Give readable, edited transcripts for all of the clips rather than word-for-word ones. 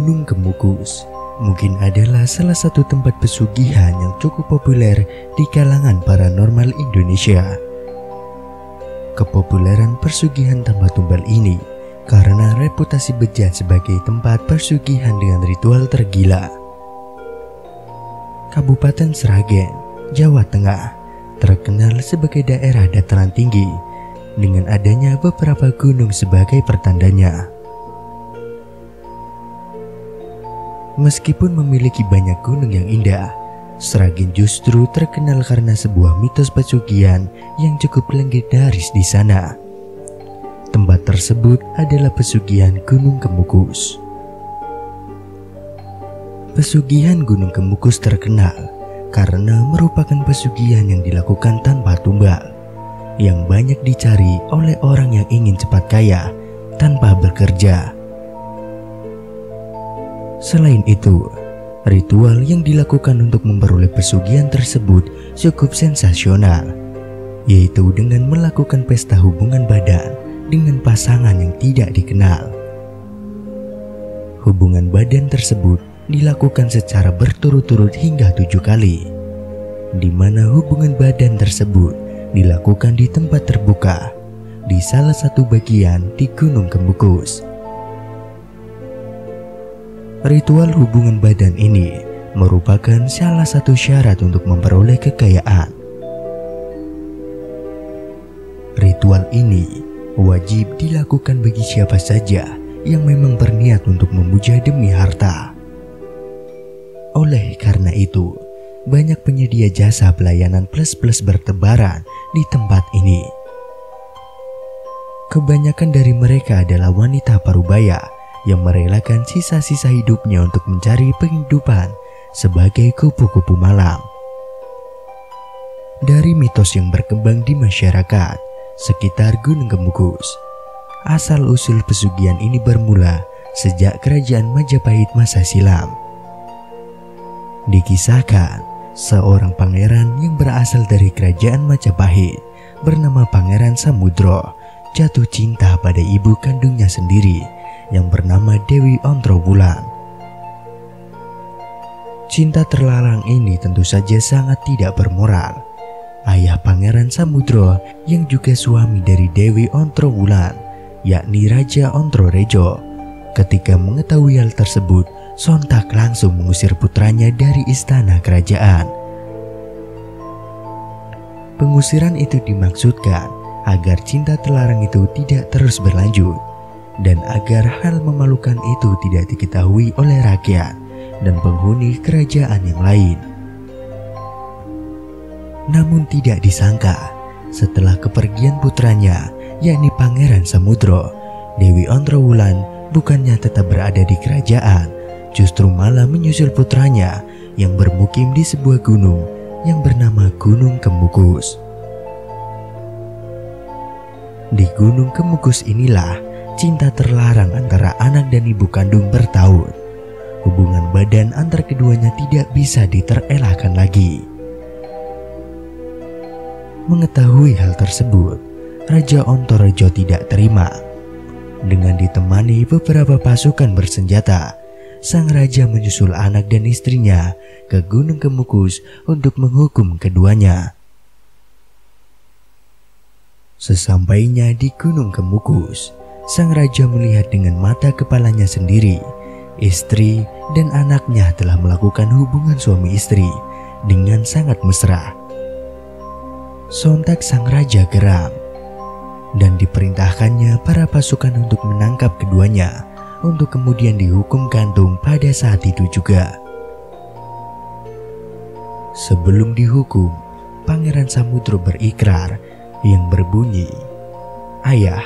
Gunung Kemukus mungkin adalah salah satu tempat pesugihan yang cukup populer di kalangan paranormal Indonesia. Kepopuleran pesugihan tanpa tumbal ini karena reputasi bejat sebagai tempat pesugihan dengan ritual tergila. Kabupaten Sragen, Jawa Tengah, terkenal sebagai daerah dataran tinggi dengan adanya beberapa gunung sebagai pertandanya. Meskipun memiliki banyak gunung yang indah, Sragen justru terkenal karena sebuah mitos pesugihan yang cukup legendaris di sana. Tempat tersebut adalah pesugihan Gunung Kemukus. Pesugihan Gunung Kemukus terkenal karena merupakan pesugihan yang dilakukan tanpa tumbal, yang banyak dicari oleh orang yang ingin cepat kaya tanpa bekerja. Selain itu, ritual yang dilakukan untuk memperoleh pesugihan tersebut cukup sensasional, yaitu dengan melakukan pesta hubungan badan dengan pasangan yang tidak dikenal. Hubungan badan tersebut dilakukan secara berturut-turut hingga 7 kali, di mana hubungan badan tersebut dilakukan di tempat terbuka di salah satu bagian di Gunung Kemukus. Ritual hubungan badan ini merupakan salah satu syarat untuk memperoleh kekayaan. Ritual ini wajib dilakukan bagi siapa saja yang memang berniat untuk memuja demi harta. Oleh karena itu, banyak penyedia jasa pelayanan plus-plus bertebaran di tempat ini. Kebanyakan dari mereka adalah wanita parubaya yang merelakan sisa-sisa hidupnya untuk mencari penghidupan sebagai kupu-kupu malam. Dari mitos yang berkembang di masyarakat sekitar Gunung Kemukus, asal-usul pesugihan ini bermula sejak kerajaan Majapahit masa silam. Dikisahkan, seorang pangeran yang berasal dari kerajaan Majapahit bernama Pangeran Samudro jatuh cinta pada ibu kandungnya sendiri yang bernama Dewi Ontrowulan. Cinta terlarang ini tentu saja sangat tidak bermoral. Ayah Pangeran Samudro yang juga suami dari Dewi Ontrowulan, yakni Raja Ontrorejo, ketika mengetahui hal tersebut sontak langsung mengusir putranya dari istana kerajaan. Pengusiran itu dimaksudkan agar cinta terlarang itu tidak terus berlanjut dan agar hal memalukan itu tidak diketahui oleh rakyat dan penghuni kerajaan yang lain. Namun tidak disangka, setelah kepergian putranya, yakni Pangeran Samudro, Dewi Ontrowulan bukannya tetap berada di kerajaan, justru malah menyusul putranya yang bermukim di sebuah gunung yang bernama Gunung Kemukus. Di Gunung Kemukus inilah cinta terlarang antara anak dan ibu kandung bertaut. Hubungan badan antar keduanya tidak bisa diterelakkan lagi. Mengetahui hal tersebut, Raja Ontrorejo tidak terima. Dengan ditemani beberapa pasukan bersenjata, sang raja menyusul anak dan istrinya ke Gunung Kemukus untuk menghukum keduanya. Sesampainya di Gunung Kemukus, sang raja melihat dengan mata kepalanya sendiri, istri dan anaknya telah melakukan hubungan suami istri dengan sangat mesra. Sontak sang raja geram dan diperintahkannya para pasukan untuk menangkap keduanya untuk kemudian dihukum gantung pada saat itu juga. Sebelum dihukum, Pangeran Samudro berikrar yang berbunyi, "Ayah,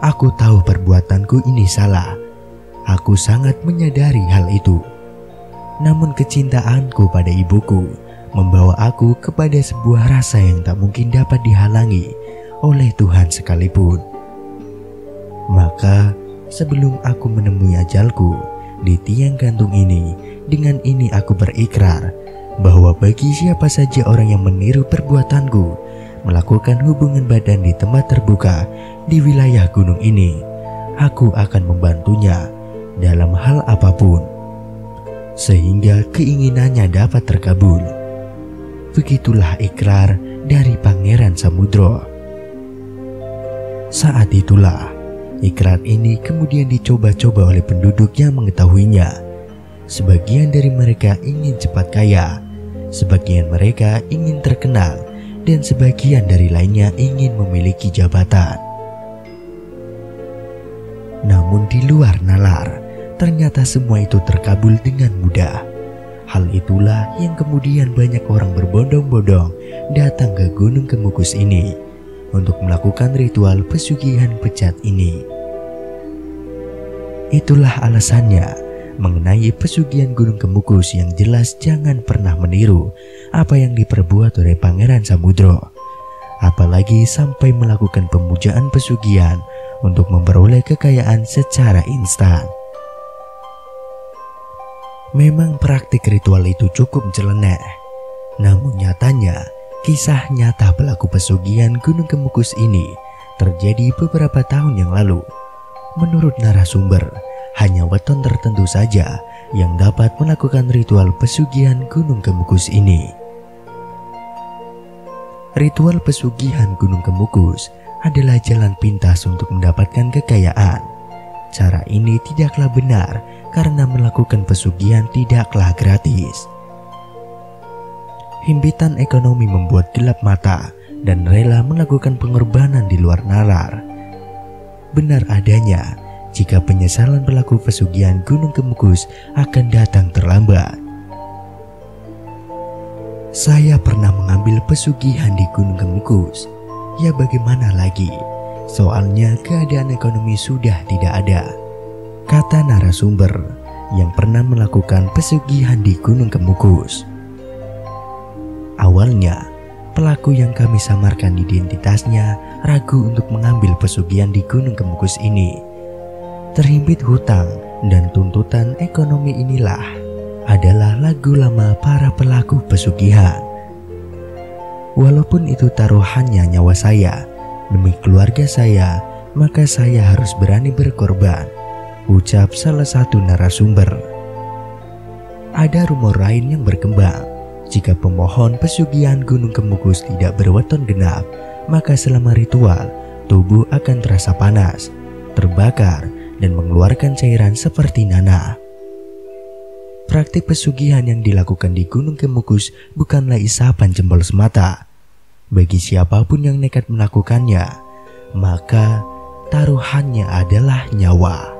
aku tahu perbuatanku ini salah. Aku sangat menyadari hal itu. Namun kecintaanku pada ibuku membawa aku kepada sebuah rasa yang tak mungkin dapat dihalangi oleh Tuhan sekalipun. Maka sebelum aku menemui ajalku di tiang gantung ini, dengan ini aku berikrar bahwa bagi siapa saja orang yang meniru perbuatanku melakukan hubungan badan di tempat terbuka di wilayah gunung ini, aku akan membantunya dalam hal apapun sehingga keinginannya dapat terkabul. Begitulah ikrar dari Pangeran Samudro. Saat itulah ikrar ini kemudian dicoba-coba oleh penduduk yang mengetahuinya. Sebagian dari mereka ingin cepat kaya, sebagian mereka ingin terkenal, dan sebagian dari lainnya ingin memiliki jabatan. Namun di luar nalar, ternyata semua itu terkabul dengan mudah. Hal itulah yang kemudian banyak orang berbondong-bondong datang ke Gunung Kemukus ini untuk melakukan ritual pesugihan pecat ini. Itulah alasannya mengenai pesugihan Gunung Kemukus yang jelas jangan pernah meniru apa yang diperbuat oleh Pangeran Samudro, apalagi sampai melakukan pemujaan pesugihan untuk memperoleh kekayaan secara instan. Memang praktik ritual itu cukup nyeleneh, namun nyatanya kisah nyata pelaku pesugihan Gunung Kemukus ini terjadi beberapa tahun yang lalu. Menurut narasumber, hanya weton tertentu saja yang dapat melakukan ritual pesugihan Gunung Kemukus ini. Ritual pesugihan Gunung Kemukus adalah jalan pintas untuk mendapatkan kekayaan. Cara ini tidaklah benar karena melakukan pesugihan tidaklah gratis. Himpitan ekonomi membuat gelap mata dan rela melakukan pengorbanan di luar nalar. Benar adanya jika penyesalan pelaku pesugihan Gunung Kemukus akan datang terlambat. Saya pernah mengambil pesugihan di Gunung Kemukus. Ya bagaimana lagi, soalnya keadaan ekonomi sudah tidak ada, kata narasumber yang pernah melakukan pesugihan di Gunung Kemukus. Awalnya, pelaku yang kami samarkan identitasnya ragu untuk mengambil pesugihan di Gunung Kemukus ini. Terhimpit hutang dan tuntutan ekonomi inilah adalah lagu lama para pelaku pesugihan. Walaupun itu taruhannya nyawa saya demi keluarga saya, maka saya harus berani berkorban, ucap salah satu narasumber. Ada rumor lain yang berkembang, jika pemohon pesugihan Gunung Kemukus tidak berweton genap, maka selama ritual, tubuh akan terasa panas, terbakar, dan mengeluarkan cairan seperti nanah. Praktik pesugihan yang dilakukan di Gunung Kemukus bukanlah isapan jempol semata. Bagi siapapun yang nekat melakukannya, maka taruhannya adalah nyawa.